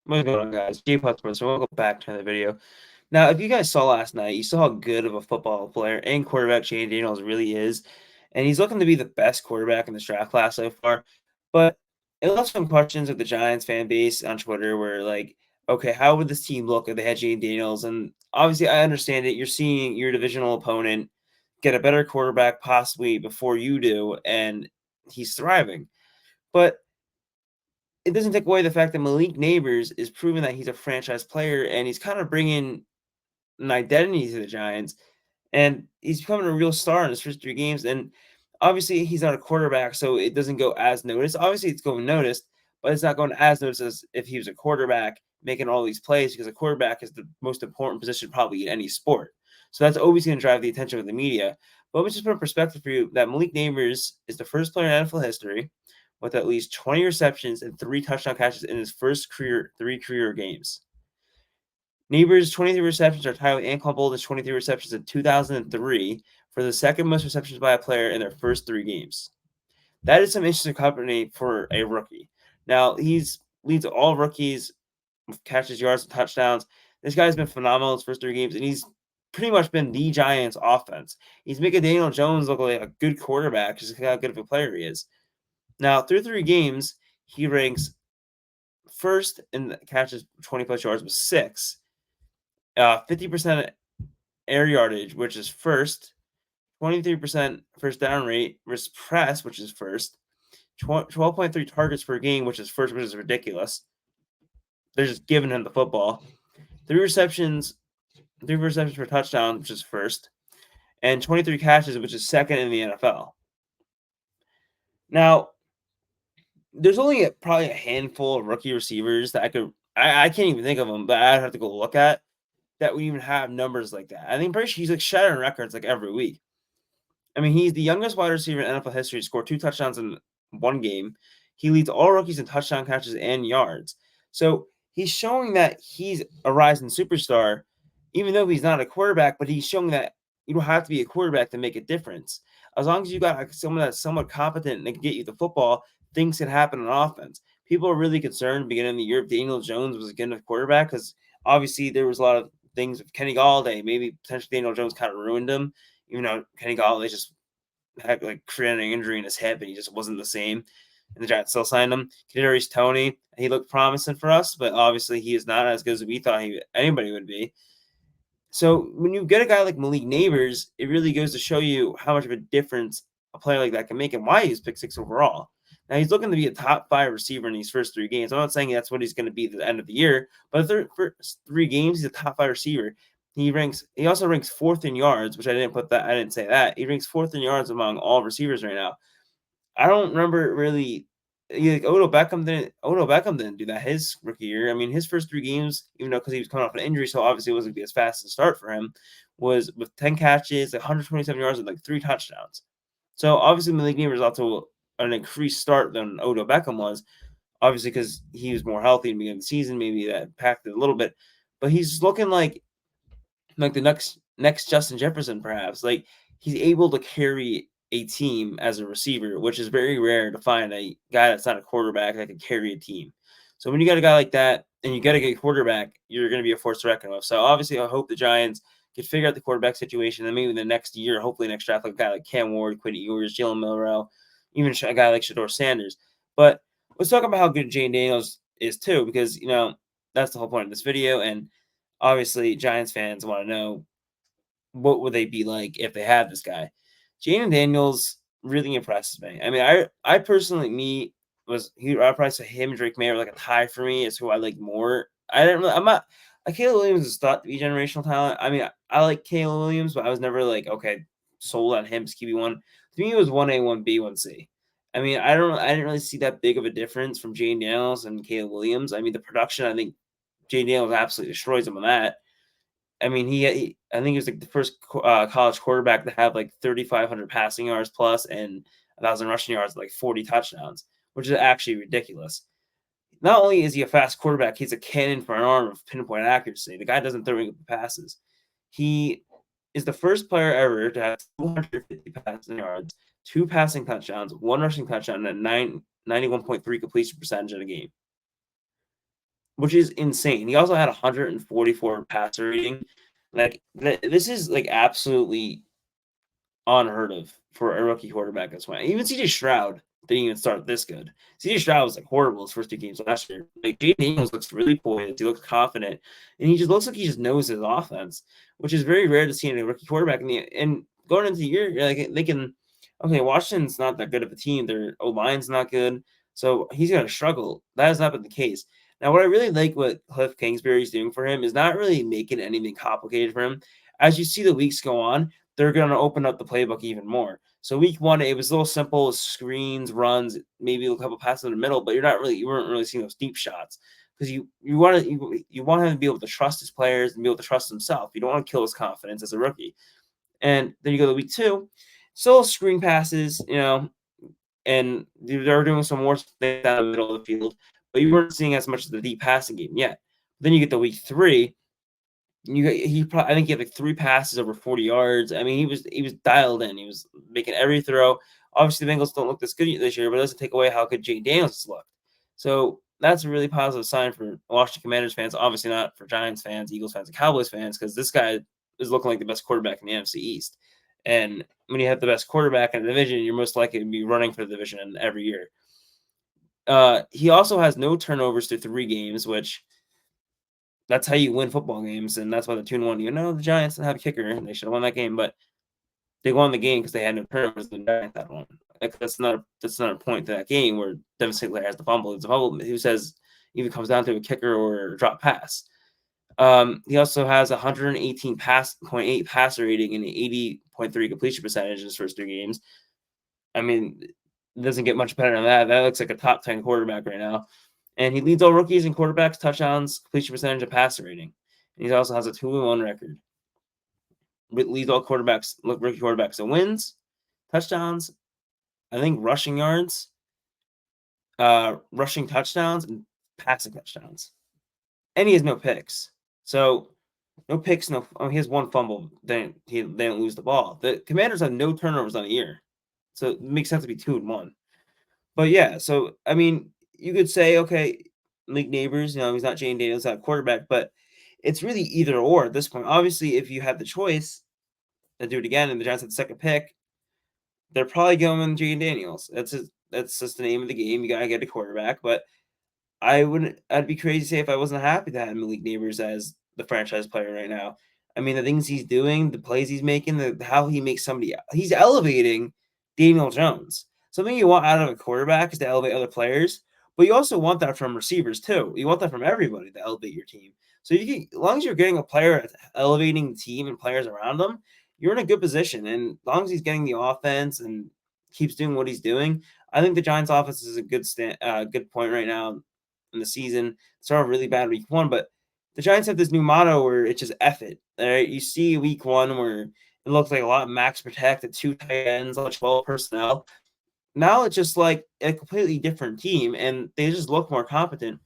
What's going on, guys? JPOD-SPORTS, and welcome back to another video. Now, if you guys saw last night, you saw how good of a football player and quarterback Shane Daniels really is, and he's looking to be the best quarterback in this draft class so far. But it left some questions with the Giants fan base on Twitter where, like, okay, how would this team look if they had Shane Daniels? And obviously, I understand it. You're seeing your divisional opponent get a better quarterback possibly before you do, and he's thriving. But it doesn't take away the fact that Malik Nabers is proving that he's a franchise player and he's kind of bringing an identity to the Giants, and he's becoming a real star in his first 3 games. And obviously, he's not a quarterback, so it doesn't go as noticed. Obviously, it's going noticed, but it's not going as noticed as if he was a quarterback making all these plays because a quarterback is the most important position probably in any sport. So that's always going to drive the attention of the media. But let me just put in perspective for you that Malik Nabers is the first player in NFL history with at least 20 receptions and 3 touchdown catches in his first 3 career games. Neighbors' 23 receptions are tied with Anquan Boldin's 23 receptions in 2003 for the second most receptions by a player in their first 3 games. That is some interesting company for a rookie. Now, he's leads all rookies with catches, yards, and touchdowns. This guy's been phenomenal in his first 3 games, and he's pretty much been the Giants' offense. He's making Daniel Jones look like a good quarterback just how good of a player he is. Now, through 3 games, he ranks first in catches 20 plus yards with 6, 50% air yardage, which is first, 23% first down rate, versus press, which is first, 12.3 targets per game, which is first, which is ridiculous. They're just giving him the football. Three receptions per touchdown, which is first, and 23 catches, which is second in the NFL. Now, there's only probably a handful of rookie receivers that I can't even think of them, but I'd have to go look at that would even have numbers like that. I think pretty sure he's like shattering records like every week. I mean, he's the youngest wide receiver in NFL history to score 2 touchdowns in 1 game. He leads all rookies in touchdown catches and yards. So he's showing that he's a rising superstar, even though he's not a quarterback, but he's showing that you don't have to be a quarterback to make a difference. As long as you got like someone that's somewhat competent and can get you the football, things can happen on offense. People are really concerned beginning of the year if Daniel Jones was a good enough quarterback because obviously there was a lot of things with Kenny Galladay. Maybe potentially Daniel Jones kind of ruined him. Even though Kenny Galladay just had like created an injury in his hip and he just wasn't the same. And the Giants still signed him. Kadarius Toney, he looked promising for us, but obviously he is not as good as we thought anybody would be. So when you get a guy like Malik Nabers, it really goes to show you how much of a difference a player like that can make and why he's picked 6 overall. Now he's looking to be a top 5 receiver in these first 3 games. I'm not saying that's what he's going to be at the end of the year, but the first 3 games, he's a top 5 receiver. He also ranks 4th in yards, which I didn't say that. He ranks 4th in yards among all receivers right now. I don't remember really like Odell Beckham didn't do that his rookie year. I mean, his first 3 games, even though because he was coming off an injury, so obviously it wasn't gonna be as fast as start for him, was with 10 catches, 127 yards, and like 3 touchdowns. So obviously Malik Nabers is off to an increased start than Odell Beckham was, obviously because he was more healthy in the beginning of the season. Maybe that impacted a little bit, but he's looking like the next Justin Jefferson, perhaps. Like he's able to carry a team as a receiver, which is very rare to find a guy that's not a quarterback that can carry a team. So when you got a guy like that and you got a good quarterback, you're going to be a force to reckon with. So obviously, I hope the Giants can figure out the quarterback situation, and maybe the next year, hopefully next draft, like a guy like Cam Ward, Quinn Ewers, Jalen Milroe, even a guy like Shador Sanders. But let's talk about how good Jane Daniels is too, because that's the whole point of this video, and obviously Giants fans want to know what would they be like if they had this guy. Jaden Daniels really impresses me. I mean, I personally I'd probably say him and Drake May are like a tie for me as who I like more. I'm not Caleb Williams is thought to be generational talent. I mean, I like Caleb Williams, but I was never like okay sold on him as QB1. To me, it was 1A, 1B, 1C. I mean, I didn't really see that big of a difference from Jane Daniels and Caleb Williams. I mean, the production, I think Jane Daniels absolutely destroys him on that. I mean, I think he was like the first college quarterback to have like 3,500 passing yards plus and 1,000 rushing yards, like 40 touchdowns, which is actually ridiculous. Not only is he a fast quarterback, he's a cannon for an arm of pinpoint accuracy. The guy doesn't throw passes. He is the first player ever to have 250 passing yards, 2 passing touchdowns, 1 rushing touchdown, and a 91.3 completion percentage in a game. which is insane. He also had 144 passer rating. Like this is like absolutely unheard of for a rookie quarterback that's went. Even CJ Stroud didn't even start this good. CJ Stroud was like horrible his first two games last year. Like Jay Daniels looks really poised. He looks confident, and he just looks like he just knows his offense, which is very rare to see in a rookie quarterback. And going into the year, you're like they can. Okay, Washington's not that good of a team. Their O line's not good, so he's gonna struggle. That has not been the case. Now, what I really like what Cliff Kingsbury's doing for him is not really making anything complicated for him. As you see the weeks go on, they're going to open up the playbook even more. So week one, it was a little simple: screens, runs, maybe a couple passes in the middle, but you weren't really seeing those deep shots because you want him to be able to trust his players and be able to trust himself. You don't want to kill his confidence as a rookie. And then you go to week two, still screen passes, and they're doing some more things down the middle of the field, but you weren't seeing as much of the deep passing game yet. Then you get to week three, I think he had like 3 passes over 40 yards. I mean, he was dialed in. He was making every throw. Obviously, the Bengals don't look this good this year, but it doesn't take away how good Jay Daniels has looked. So that's a really positive sign for Washington Commanders fans. Obviously, not for Giants fans, Eagles fans, and Cowboys fans, because this guy is looking like the best quarterback in the NFC East. And when you have the best quarterback in the division, you're most likely to be running for the division every year. He also has no turnovers through 3 games, which that's how you win football games, and that's why the 2-1. The Giants didn't have a kicker, and they should have won that game, but they won the game because they had no turnovers. The Giants had one. Like, that's not a point to that game where Devin Singletary has the fumble. It's a fumble who says even comes down to a kicker or a drop pass. He also has 118.8 passer rating and 80.3 completion percentage in his first 3 games. I mean, it doesn't get much better than that. That looks like a top 10 quarterback right now. And he leads all rookies in quarterbacks, touchdowns, completion percentage, and passer rating. And he also has a 2-1 record. Leads all rookie quarterbacks in wins, touchdowns, I think rushing yards, rushing touchdowns, and passing touchdowns. And he has no picks. So no picks, he has 1 fumble. They don't lose the ball. The Commanders have no turnovers on the year. So it makes sense to be 2-1. But yeah, so I mean, you could say, okay, Nabers, he's not Jane Daniels, not a quarterback, but it's really either or at this point. Obviously, if you had the choice to do it again and the Giants had the second pick, they're probably going Jane Daniels. That's just the name of the game. You gotta get a quarterback, but I'd be crazy to say if I wasn't happy to have Malik Nabers as the franchise player right now. I mean, the things he's doing, the plays he's making, how he makes he's elevating Daniel Jones. Something you want out of a quarterback is to elevate other players, but you also want that from receivers too. You want that from everybody to elevate your team. So as long as you're getting a player that's elevating the team and players around them, you're in a good position. And as long as he's getting the offense and keeps doing what he's doing, I think the Giants' offense is a good point right now in the season. Started really bad week 1, but the Giants have this new motto where it's just F it. All right, you see week 1 where it looks like a lot of max protect, the 2 tight ends, a lot of 12 personnel. Now it's just like a completely different team, and they just look more competent.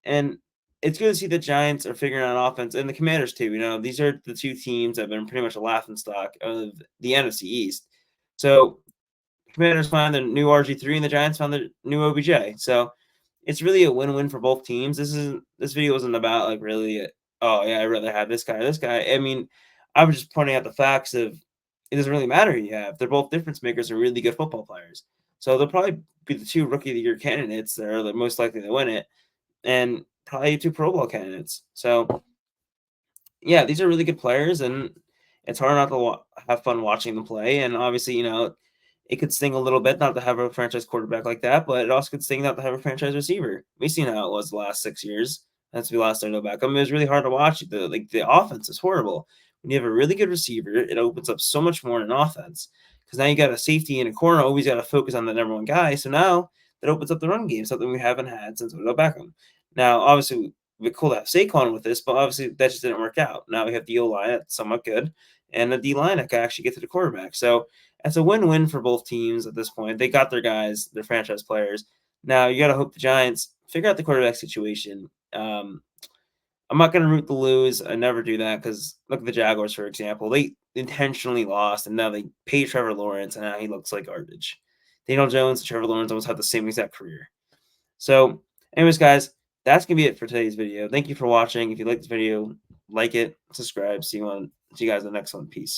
And it's good to see the Giants are figuring out offense, and the Commanders too. These are the 2 teams that have been pretty much a laughingstock of the NFC East. So Commanders found the new RG3, and the Giants found the new OBJ. So it's really a win-win for both teams. This video isn't about like really, oh yeah, I'd rather have this guy or this guy. I mean, I'm just pointing out the facts of it doesn't really matter who you have. They're both difference makers and really good football players. So they'll probably be the 2 rookie of the year candidates that are the most likely to win it, and probably 2 Pro Bowl candidates. So yeah, these are really good players, and it's hard not to have fun watching them play. And obviously, it could sting a little bit not to have a franchise quarterback like that, but it also could sting not to have a franchise receiver. We've seen how it was the last 6 years. That's the last I know back. I mean, it was really hard to watch. The offense is horrible. When you have a really good receiver, it opens up so much more in offense because now you got a safety in a corner. Always got to focus on the number 1 guy. So now that opens up the run game, something we haven't had since Odell Beckham. Now, obviously, it'd be cool to have Saquon with this, but obviously that just didn't work out. Now we have the O-line that's somewhat good, and the D-line that can actually get to the quarterback. So it's a win-win for both teams at this point. They got their guys, their franchise players. Now you got to hope the Giants figure out the quarterback situation. I'm not going to root to lose. I never do that because look at the Jaguars, for example. They intentionally lost, and now they pay Trevor Lawrence, and now he looks like garbage. Daniel Jones and Trevor Lawrence almost had the same exact career. So, anyways, guys, that's gonna be it for today's video. Thank you for watching. If you like this video, like it, subscribe. See you guys in the next one. Peace.